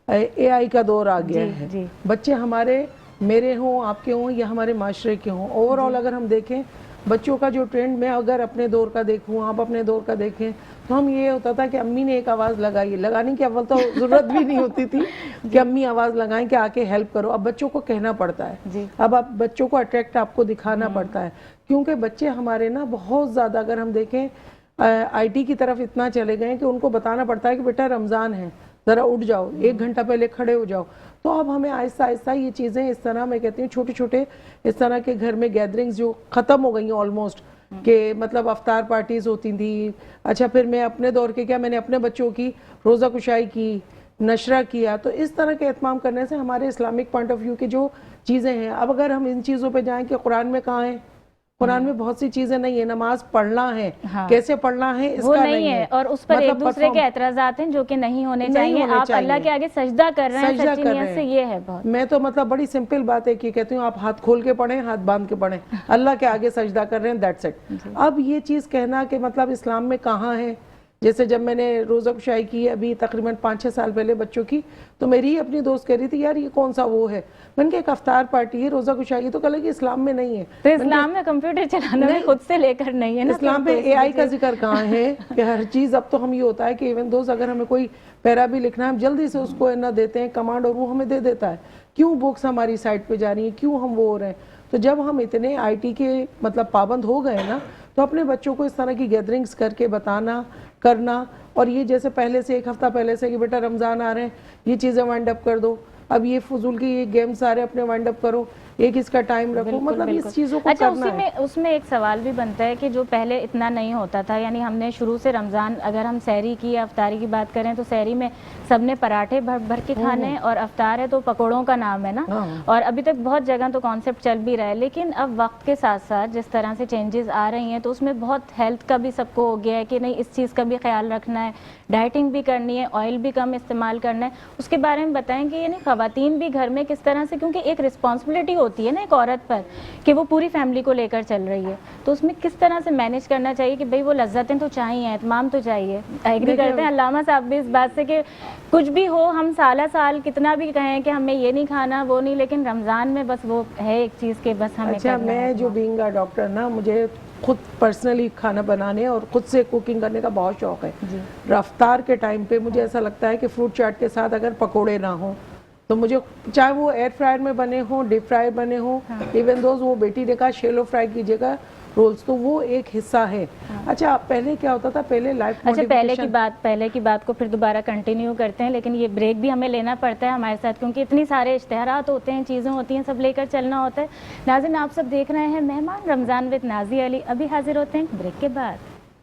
اے آئی کا دور آ گیا ہے. بچے ہمارے, میرے ہوں, آپ کے ہوں, یا ہمارے معاشرے کے ہوں, اوور آل اگر ہم دیکھیں بچوں کا جو ٹرینڈ, میں اگر اپنے دور کا دیکھوں, آپ اپنے دور کا دیکھیں, تو ہم یہ ہوتا تھا کہ امی نے ایک آواز لگائی, لگانے کی اول تو ضرورت بھی نہیں ہوتی تھی کہ امی آواز لگائیں کہ آ کے ہیلپ کرو. اب بچوں کو کہنا پڑتا ہے, اب آپ بچوں کو اٹریکٹ آپ کو دکھانا پڑتا ہے, کیونکہ بچے ہمارے نا بہت زیادہ, اگر ہم دیکھیں آئی ٹی کی طرف اتنا چلے گئے کہ ان کو بتانا پڑتا ہے کہ بیٹا رمضان ہے, ذرا اٹھ جاؤ, 1 گھنٹہ پہلے کھڑے ہو جاؤ. تو اب ہمیں آہستہ آہستہ یہ چیزیں اس طرح, میں کہتی ہوں چھوٹے چھوٹے اس طرح کے گھر میں گیدرنگز جو ختم ہو گئی ہیں آلموسٹ, کہ مطلب افطار پارٹیز ہوتی تھیں. اچھا پھر میں اپنے دور کے کیا, میں نے اپنے بچوں کی روزہ کشائی کی, نشرہ کیا, تو اس طرح کے اہتمام کرنے سے ہمارے اسلامک پوائنٹ آف ویو کی جو چیزیں ہیں, اب اگر ہم ان چیزوں پہ جائیں کہ قرآن میں کہاں ہیں, قرآن میں بہت سی چیزیں نہیں ہیں, نماز پڑھنا ہے, کیسے پڑھنا ہے اس کا نہیں ہے, اور اس پر ایک دوسرے کے اعتراضات ہیں جو کہ نہیں ہونے چاہیے. آپ اللہ کے آگے سجدہ کر رہے ہیں سچی نیت سے, یہ ہے بہت. میں تو مطلب بڑی سمپل بات ہے کہ کہتی ہوں آپ ہاتھ کھول کے پڑھیں, ہاتھ باندھ کے پڑھیں, اللہ کے آگے سجدہ کر رہے ہیں, دیٹس اٹ. اب یہ چیز کہنا کہ مطلب اسلام میں کہاں ہے, جیسے جب میں نے روزہ کشائی کی ابھی تقریباً 5-6 سال پہلے بچوں کی, تو میری اپنی دوست کہہ رہی تھی یار یہ کون سا وہ ہے, میں نے کہا ایک افطار پارٹی ہے, روزہ کشائی, تو کہا کہ اسلام میں نہیں ہے. تو اسلام میں کمپیوٹر چلانا بھی خود سے لے کر نہیں ہے نا, اسلام پہ اے آئی کا ذکر کہاں ہے کہ ہر چیز. اب تو ہم یہ ہوتا ہے کہ ایون دوست اگر ہمیں کوئی پیرا بھی لکھنا ہے, ہم جلدی سے اس کو دیتے ہیں کمانڈ, اور وہ ہمیں دے دیتا ہے. کیوں بکس ہماری سائٹ پہ جا رہی ہیں, کیوں ہم وہ ہو رہے ہیں. تو جب ہم اتنے آئی ٹی کے مطلب پابند ہو گئے نا, تو اپنے بچوں کو اس طرح کی گیدرنگز کر کے بتانا کرنا, اور یہ جیسے پہلے سے 1 ہفتہ پہلے سے کہ بیٹا رمضان آ رہے ہیں, یہ چیزیں وائنڈ اپ کر دو, اب یہ فضول کی یہ گیم سارے اپنے وائنڈ اپ کرو, ایک اس کا ٹائم رکھو, مطلب اس چیزوں کو کرنا ہے. اس میں ایک سوال بھی بنتا ہے کہ جو پہلے اتنا نہیں ہوتا تھا, یعنی ہم نے شروع سے رمضان, اگر ہم سحری کی یا افطاری کی بات کریں تو سحری میں سب نے پراٹھے بھر کے کھانے, اور افطار ہے تو پکوڑوں کا نام ہے نا, اور ابھی تک بہت جگہ تو کانسیپٹ چل بھی رہا ہے. لیکن اب وقت کے ساتھ ساتھ جس طرح سے چینجز آ رہی ہیں, تو اس میں بہت ہیلتھ کا بھی سب کو ہو گیا ہے کہ نہیں اس چیز کا بھی خیال رکھنا ہے, ڈائٹنگ بھی کرنی ہے, آئل بھی کم استعمال کرنا ہے. اس کے بارے میں بتائیں کہ یعنی خواتین بھی گھر میں کس طرح سے, کیونکہ ایک رسپانسبلٹی ہوتی ہے نا ایک عورت پر کہ وہ پوری فیملی کو لے کر چل رہی ہے, تو اس میں کس طرح سے مینیج کرنا چاہیے کہ بھئی وہ لذتیں تو چاہیے, اہتمام تو چاہیے. ایگری کرتے ہیں علامہ صاحب بھی اس بات سے کہ کچھ بھی ہو, ہم سالہ سال کتنا بھی کہیں کہ ہمیں یہ نہیں کھانا وہ نہیں, لیکن رمضان میں بس وہ ہے ایک چیز کہ بس ہمیں اچھا, میں جو بینگ اے ڈاکٹر نا, مجھے خود پرسنلی کھانا بنانے اور خود سے کوکنگ کرنے کا بہت شوق ہے. افطار کے ٹائم پہ مجھے ایسا لگتا ہے کہ فروٹ چاٹ کے ساتھ اگر پکوڑے نہ ہوں تو مجھے, چاہے وہ ایئر فرائر میں بنے ہوں, ڈیپ فرائر بنے ہوں, ایون دوز وہ بیٹی نے کہا شیلو فرائی کیجیے گا, رولز، تو وہ ایک حصہ ہے. اچھا پہلے کیا ہوتا تھا، پہلے لائف اچھا پہلے کی بات کو پھر دوبارہ کنٹینیو کرتے ہیں، لیکن یہ بریک بھی ہمیں لینا پڑتا ہے ہمارے ساتھ، کیونکہ اتنی سارے اشتہارات ہوتے ہیں، چیزیں ہوتی ہیں، سب لے کر چلنا ہوتا ہے. ناظرین آپ سب دیکھ رہے ہیں مہمان رمضان وتھ نازیہ علی، ابھی حاضر ہوتے ہیں بریک کے بعد.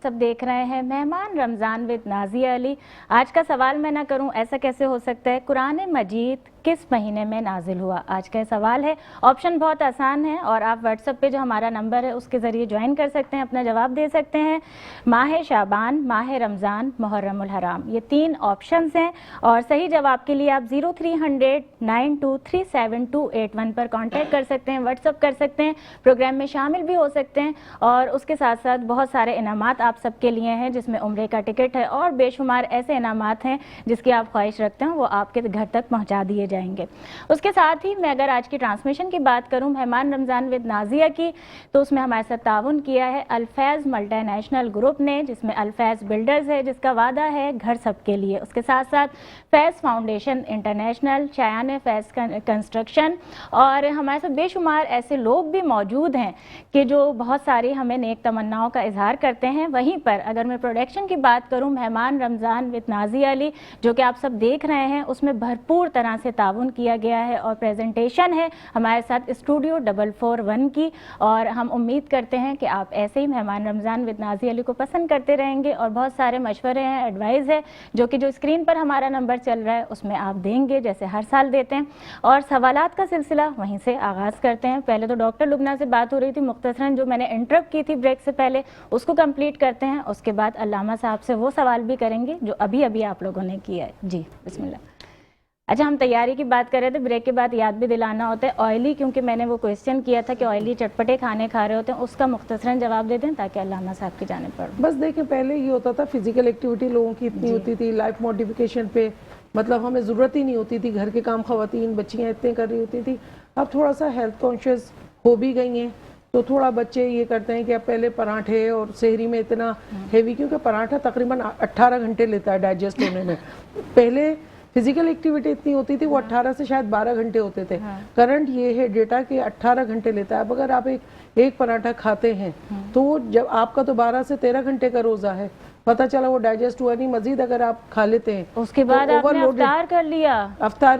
سب دیکھ رہے ہیں مہمان رمضان وتھ نازیہ علی. آج کا سوال میں نہ کروں ایسا کیسے ہو سکتا ہے، قرآن مجید کس مہینے میں نازل ہوا؟ آج کا سوال ہے. آپشن بہت آسان ہے اور آپ واٹس ایپ پہ جو ہمارا نمبر ہے اس کے ذریعے جوائن کر سکتے ہیں، اپنا جواب دے سکتے ہیں. ماہ شعبان، ماہ رمضان، محرم الحرام، یہ 3 آپشنز ہیں، اور صحیح جواب کے لیے آپ 030092378281 پر کانٹیکٹ کر سکتے ہیں، واٹس ایپ کر سکتے ہیں، پروگرام میں شامل بھی ہو سکتے ہیں. اور اس کے ساتھ ساتھ بہت سارے انعامات آپ سب کے لیے ہیں، جس میں عمرے کا ٹکٹ ہے اور بے شمار ایسے انعامات ہیں جس کی آپ خواہش رکھتے ہیں وہ آپ کے گھر تک پہنچا دیے جائیں گے. اس کے ساتھ ہی میں اگر آج کی ٹرانسمیشن کی بات کروں مہمان رمضان وتھ نازیہ کی، تو اس میں ہمارے ساتھ تعاون کیا ہے الفیض ملٹی نیشنل گروپ نے، جس میں الفیض بلڈرز ہے جس کا وعدہ ہے گھر سب کے لیے. اس کے ساتھ ساتھ فیض فاؤنڈیشن انٹرنیشنل، شایان فیض کنسٹرکشن، اور ہمارے ساتھ بے شمار ایسے لوگ بھی موجود ہیں کہ جو بہت ساری ہمیں نیک تمناؤں کا اظہار کرتے ہیں. وہیں پر اگر میں پروڈکشن کی بات کروں مہمان رمضان وتھ نازیہ علی جو کہ آپ سب دیکھ رہے ہیں، اس میں بھرپور طرح سے تعاون کیا گیا ہے اور پریزنٹیشن ہے ہمارے ساتھ اسٹوڈیو 441 کی. اور ہم امید کرتے ہیں کہ آپ ایسے ہی مہمان رمضان وتھ نازیہ علی کو پسند کرتے رہیں گے، اور بہت سارے مشورے ہیں، ایڈوائز ہے جو کہ جو اسکرین پر ہمارا نمبر چل رہا ہے اس میں آپ دیں گے جیسے ہر سال دیتے ہیں. اور سوالات کا سلسلہ وہیں سے آغاز کرتے ہیں. پہلے تو ڈاکٹر لبنہ سے بات ہو رہی تھی مختصراً، جو میں نے انٹرپٹ کی تھی بریک سے پہلے، اس کو کمپلیٹ کرتے ہیں. اس کے بعد علامہ صاحب سے وہ سوال بھی کریں گے جو ابھی آپ لوگوں نے کیا ہے. جی بسم اللہ. اچھا ہم تیاری کی بات کر رہے تھے، بریک کے بعد یاد بھی دلانا ہوتا ہے آئلی، کیونکہ میں نے وہ کویسچن کیا تھا کہ آئلی چٹپٹے کھانے کھا رہے ہوتے ہیں، اس کا مختصراً جواب دے دیں تاکہ علامہ صاحب کی جانب پر. بس دیکھیں پہلے یہ ہوتا تھا فزیکل ایکٹیویٹی لوگوں کی اتنی ہوتی تھی، لائف موڈیفیکیشن پہ مطلب ہمیں ضرورت ہی نہیں ہوتی تھی، گھر کے کام خواتین بچیاں اتنے کر رہی ہوتی تھی. اب تھوڑا سا ہیلتھ کانشیس ہو بھی گئی ہیں، تو تھوڑا بچے یہ کرتے ہیں کہ اب پہلے پراٹھے اور سحری میں اتنا ہیوی، کیونکہ پراٹھا تقریباً 18 گھنٹے لیتا ہے ڈائجسٹ ہونے میں. پہلے فزیکل ایکٹیویٹی اتنی ہوتی تھی وہ 18 سے شاید 12 گھنٹے ہوتے تھے. کرنٹ یہ ہے ڈیٹا کہ 18 گھنٹے لیتا ہے. اب اگر آپ ایک پراٹھا کھاتے ہیں تو وہ جب آپ کا تو 12 سے 13 گھنٹے کا روزہ ہے، پتہ چلا وہ ڈائجسٹ ہوا نہیں، مزید اگر آپ کھا لیتے ہیں اس کے بعد آپ نے افطار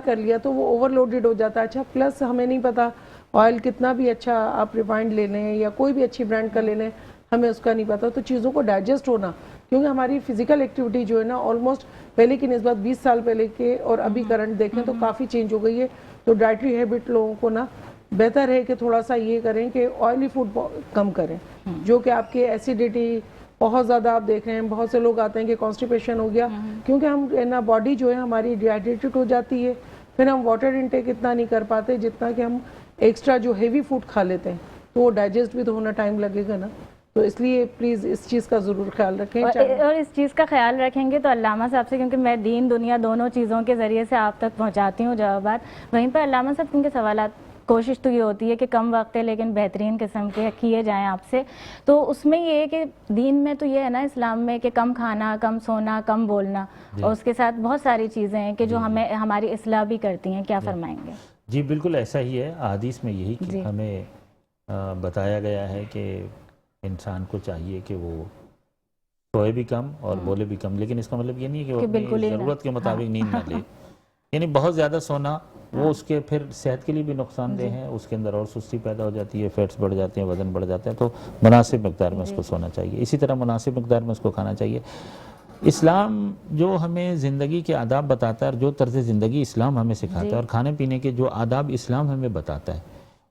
کر لیا تو وہ اوور لوڈڈ ہو جاتا ہے. اچھا پلس ہمیں نہیں پتا آئل کتنا بھی اچھا آپ ریفائنڈ لے لیں یا کوئی بھی اچھی برانڈ کا لے لیں، ہمیں اس کا نہیں پتا. تو چیزوں کو ڈائجسٹ ہونا، کیونکہ ہماری فزیکل ایکٹیویٹی جو ہے نا آلموسٹ پہلے کی نسبت 20 سال پہلے کے اور ابھی کرنٹ دیکھیں تو کافی چینج ہو گئی ہے. تو ڈائٹری ہیبٹ لوگوں کو نا بہتر ہے کہ تھوڑا سا یہ کریں کہ آئلی فوڈ کم کریں، جو کہ آپ کے ایسیڈیٹی بہت زیادہ آپ دیکھ رہے ہیں. بہت سے لوگ آتے ہیں کہ کانسٹیپیشن ہو گیا، کیونکہ ہم نا باڈی جو ہے ہماری ڈی ہائیڈریٹڈ ہو جاتی ہے، پھر ہم واٹر انٹیک اتنا نہیں کر پاتے جتنا کہ ہم ایکسٹرا جو ہیوی فوڈ کھا لیتے ہیں، تو وہ ڈائجسٹ بھی تو ہونا ٹائم لگے گا نا. تو اس لیے پلیز اس چیز کا ضرور خیال رکھیں. اور اس چیز کا خیال رکھیں گے تو علامہ صاحب سے، کیونکہ میں دین دنیا دونوں چیزوں کے ذریعے سے آپ تک پہنچاتی ہوں جوابات، وہیں پر علامہ صاحب کیونکہ سوالات کوشش تو یہ ہوتی ہے کہ کم وقت ہے لیکن بہترین قسم کے کیے جائیں آپ سے. تو اس میں یہ ہے کہ دین میں تو یہ ہے نا اسلام میں کہ کم کھانا، کم سونا، کم بولنا، اور اس کے ساتھ بہت ساری چیزیں ہیں کہ جو ہمیں ہماری اصلاح بھی کرتی ہیں. کیا فرمائیں گے؟ جی بالکل ایسا ہی ہے. احادیث میں یہی کہ ہمیں بتایا گیا ہے کہ انسان کو چاہیے کہ وہ سوئے بھی کم اور بولے بھی کم، لیکن اس کا مطلب یہ نہیں ہے کہ وہ اپنی ضرورت کے مطابق نیند نہ لے. یعنی بہت زیادہ سونا وہ اس کے پھر صحت کے لیے بھی نقصان دہ ہے، اس کے اندر اور سستی پیدا ہو جاتی ہے، فیٹس بڑھ جاتے ہیں، وزن بڑھ جاتا ہے. تو مناسب مقدار میں اس کو سونا چاہیے، اسی طرح مناسب مقدار میں اس کو کھانا چاہیے. اسلام جو ہمیں زندگی کے آداب بتاتا ہے اور جو طرز زندگی اسلام ہمیں سکھاتا ہے، اور کھانے پینے کے جو آداب اسلام ہمیں بتاتا ہے،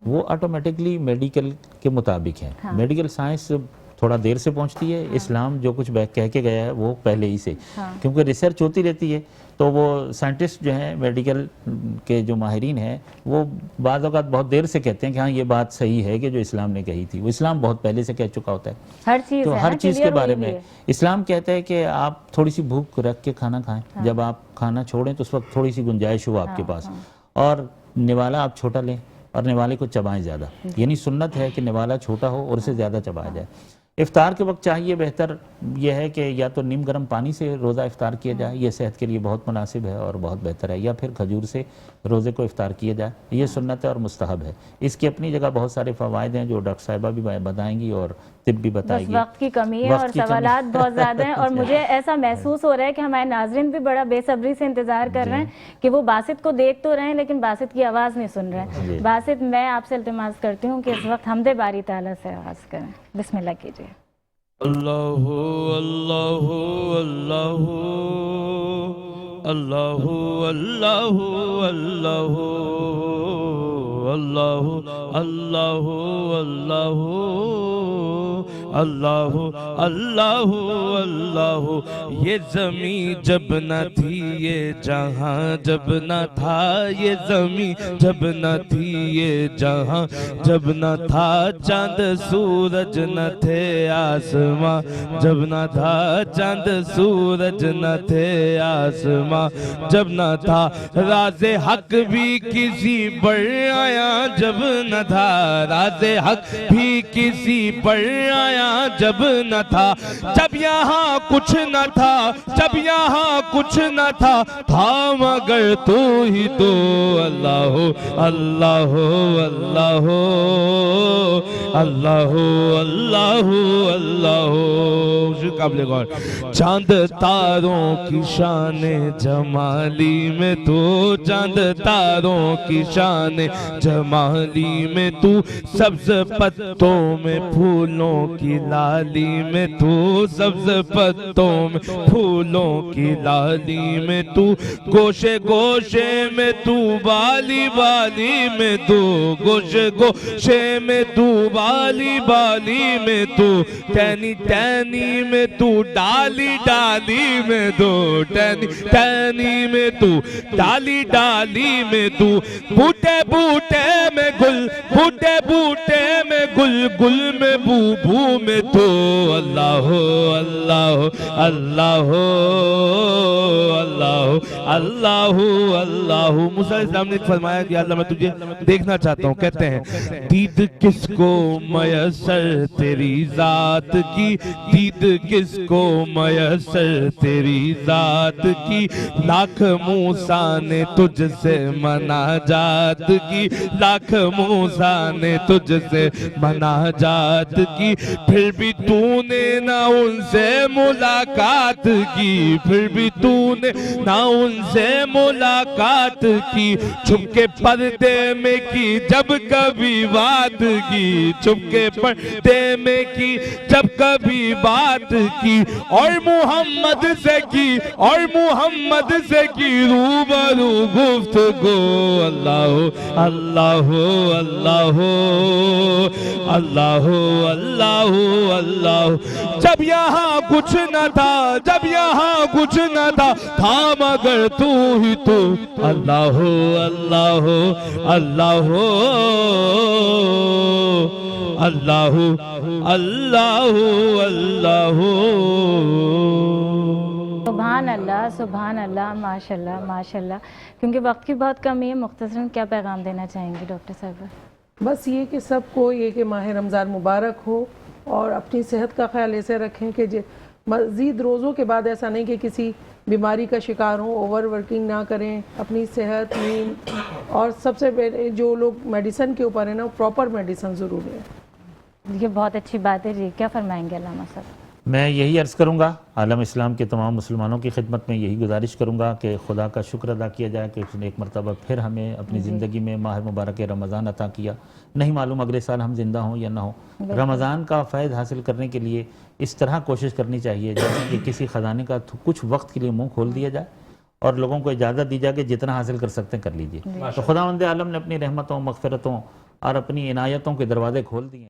وہ آٹومیٹکلی میڈیکل کے مطابق ہے. میڈیکل سائنس تھوڑا دیر سے پہنچتی ہے، اسلام جو کچھ کہہ کے گیا ہے وہ پہلے ہی سے، کیونکہ ریسرچ ہوتی رہتی ہے. تو وہ سائنٹسٹ جو ہیں میڈیکل کے جو ماہرین ہیں وہ بعض اوقات بہت دیر سے کہتے ہیں کہ ہاں یہ بات صحیح ہے کہ جو اسلام نے کہی تھی. وہ اسلام بہت پہلے سے کہہ چکا ہوتا ہے. تو ہر چیز کے بارے میں اسلام کہتا ہے کہ آپ تھوڑی سی بھوک رکھ کے کھانا کھائیں. جب آپ کھانا چھوڑیں تو اس وقت تھوڑی سی گنجائش ہو آپ کے پاس، اور نوالا آپ چھوٹا لیں اور نوالے کو چبائیں زیادہ. یعنی سنت ہے کہ نوالا چھوٹا ہو اور اسے زیادہ چبایا جائے. افطار کے وقت چاہیے بہتر یہ ہے کہ یا تو نیم گرم پانی سے روزہ افطار کیا جائے، یہ صحت کے لیے بہت مناسب ہے اور بہت بہتر ہے، یا پھر کھجور سے روزے کو افطار کیا جائے، یہ سنت ہے اور مستحب ہے۔ اس کی اپنی جگہ بہت سارے فوائد ہیں جو ڈاکٹر صاحبہ بھی بتائیں گی اور طب بھی بتائے بس گی۔ وقت کی کمی ہے اور سوالات بہت زیادہ ہیں، اور مجھے ایسا محسوس ہو رہا ہے کہ ہمارے ناظرین بھی بڑا بے صبری سے انتظار کر رہے ہیں کہ وہ باسط کو دیکھ تو رہے ہیں لیکن باسط کی آواز نہیں سن رہے ہیں۔ باسط، میں آپ سے التماس کرتی ہوں کہ اس وقت حمد باری تعالیٰ سے آغاز کریں، بسم اللہ کیجیے۔ اللہ اللہ اللہ اللہ اللہ اللہ اللہ اللہ اللہ اللہ اللہ۔ یہ زمین جب نہ تھی، یہ جہاں جب نہ تھا، یہ زمین جب نہ تھی، یہ جہاں جب نہ تھا، چاند سورج نہ تھے، آسماں جب نہ تھا، چاند سورج نہ تھے، آسماں جب نہ تھا، راز حق بھی کسی پر آیا جب نہ تھا، راز حق بھی کسی پر آیا جب نہ تھا، جب یہاں کچھ نہ تھا، جب یہاں کچھ نہ تھا، تھا مگر تو ہی تو، اللہ اللہ اللہ اللہ اللہ اللہ۔ قابل غور، چاند تاروں کی شان جمالی میں تو، چاند تاروں کی شان جمالی میں تو، سبز پتوں میں پھولوں کی لالی میں تو، سبز پتوں میں پھولوں کی لالی میں تو، گوشے گوشے میں تو، بالی بالی میں تو، گوشے گوشے میں تو، بالی بالی میں تو، ٹہنی ٹہنی میں تو، ڈالی ڈالی میں تو، ٹہنی ٹہنی میں تو، ڈالی ڈالی میں تو، بوٹے بوٹے میں گل، بوٹے بوٹے میں گل، گل میں بو بو میں تو، اللہ اللہ اللہ اللہ اللہ اللہ۔ موسیٰ علیہ السلام نے فرمایا کہ اللہ میں تجھے دیکھنا چاہتا ہوں، کہتے ہیں دید کس کو میسر تیری ذات کی، دید کس کو میسر تیری ذات کی، لاکھ موسیٰ نے تجھ سے مناجات کی، لاکھ موسیٰ نے تجھ سے مناجات کی، پھر بھی تو نے نہ ان سے ملاقات کی، پھر بھی تو نے نہ ان سے ملاقات کی، چھپ کے پردے میں کی جب کبھی بات کی، چھپ کے پردے میں کی جب کبھی بات کی، اور محمد سے کی، اور محمد سے کی روبرو گفتگو، اللہ اللہ اللہ اللہ اللہ اللہ۔ جب یہاں کچھ نہ تھا، جب یہاں کچھ نہ تھا، تھا مگر تو ہی تو، اللہ اللہ اللہ اللہ اللہ اللہ۔ سبحان اللہ سبحان اللہ، ماشاءاللہ ماشاءاللہ۔ کیونکہ وقت کی بہت کمی ہے، مختصراً کیا پیغام دینا چاہیں گے ڈاکٹر صاحبہ؟ بس یہ کہ سب کو یہ کہ ماہ رمضان مبارک ہو، اور اپنی صحت کا خیال ایسے رکھیں کہ مزید روزوں کے بعد ایسا نہیں کہ کسی بیماری کا شکار ہوں، اوور ورکنگ نہ کریں، اپنی صحت، نیند، اور سب سے پہلے جو لوگ میڈیسن کے اوپر ہیں نا، پراپر میڈیسن ضرور ہے۔ یہ بہت اچھی بات ہے جی، کیا فرمائیں گے علامہ صاحب؟ میں یہی عرض کروں گا، عالم اسلام کے تمام مسلمانوں کی خدمت میں یہی گزارش کروں گا کہ خدا کا شکر ادا کیا جائے کہ اس نے ایک مرتبہ پھر ہمیں اپنی زندگی میں ماہ مبارک رمضان عطا کیا۔ نہیں معلوم اگلے سال ہم زندہ ہوں یا نہ ہوں، رمضان کا فیض حاصل کرنے کے لیے اس طرح کوشش کرنی چاہیے جیسے کہ کسی خزانے کا کچھ وقت کے لیے منہ کھول دیا جائے اور لوگوں کو اجازت دی جائے کہ جتنا حاصل کر سکتے ہیں کر لیجئے۔ تو خداوند عالم نے اپنی رحمتوں، مغفرتوں اور اپنی عنایتوں کے دروازے کھول دیے۔